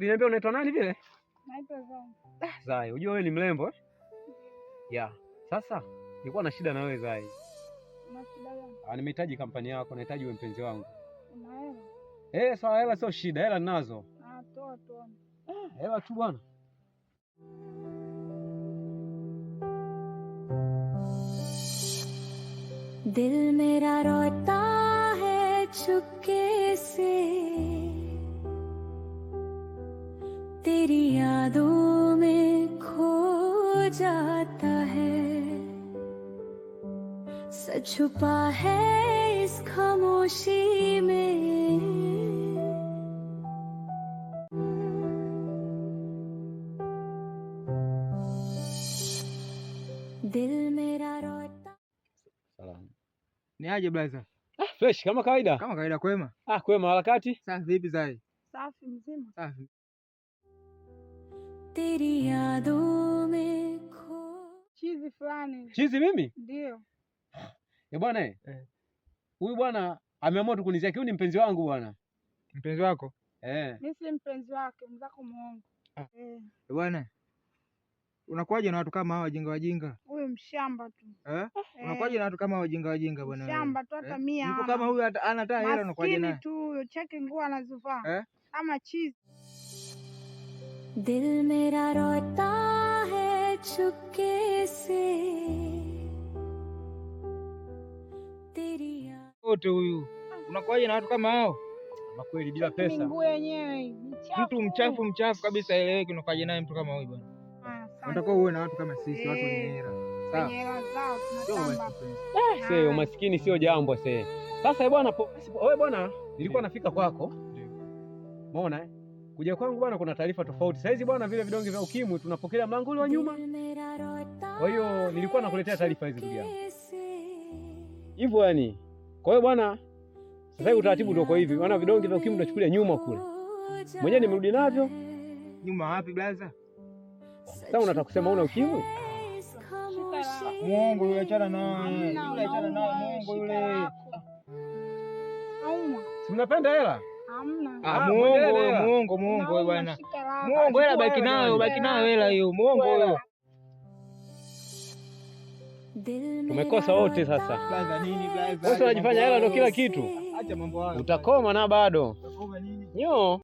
Uliniambia unaitwa nani vile? Naitwa Zai. Zai, unajua wewe ni mrembo eh? Yeah. Sasa nilikuwa na shida na wewe Zai. Una shida gani? Nimehitaji kampani yako, nahitaji uwe mpenzi wangu. Una hela? Sawa, hela sio shida, hela ninazo. Toa tuone. Hela tu bwana. दिल मेरा रोता है चुपके से तेरी यादों में खो जाता है सच छुपा है इस खामोशी में दिल मेरा रोता। Salamu. Ni aje blaza? Fresh kama kawaida. Kama kawaida kwema? Kwema harakati? Safi vipi Zai? Safi mzima. Safi. तेरी यादों में खो। Chizi fulani. Chizi mimi? Ndio. Bwana huyu bwana ameamua tu kunizia. Huyu ni mpenzi wangu bwana. Mpenzi wako? Mimi si mpenzi wake, mzako muongo. Bwana. Unakuwaje na watu kama hao wajinga? Huyu mshamba tu. Unakuwaje na watu kama wajinga bwana? Mshamba tu hata mia. Mtu kama huyu ana hata hela unakuwaje naye? Maskini tu huyo, cheki nguo anazovaa. Kama chizi. दिल मेरा रोता है चुपके से तेरी wote huyu. Unakuwaje na watu kama hao? Makweli bila pesa. Nguo yenyewe Mtu mchafu kabisa eleweki, unakuwaje naye mtu kama huyu bwana? Unataka uwe na watu kama sisi, watu wenye hela. Sawa. Hela zao tunatamba. Sasa umaskini sio jambo sasa. Sasa bwana wewe bwana nilikuwa nafika kwako. Umeona kuja kwangu bwana kuna taarifa tofauti. Saizi bwana vile vidonge vya ukimwi tunapokea mlango ule wa nyuma. Kwa hiyo nilikuwa nakuletea taarifa hizi ndugu yangu. Hivyo yani. Kwa hiyo bwana sasa hivi utaratibu ndio kwa hivi. Bwana vidonge vya ukimwi tunachukulia nyuma kule. Mwenyewe nimerudi navyo. Nyuma wapi blaza? Sasa unataka kusema una ukimwi? Muongo yule, achana naye. Yule achana naye, muongo yule. Hauna. Si mnapenda hela? Hamna. Muongo wewe bwana. Muongo hela baki nayo hela hiyo. Muongo huyo. Tumekosa wote sasa. Blaza nini blaza? Wewe unajifanya hela ndio kila kitu. Acha mambo hayo. Utakoma na bado. Utakoma nini? Nyo.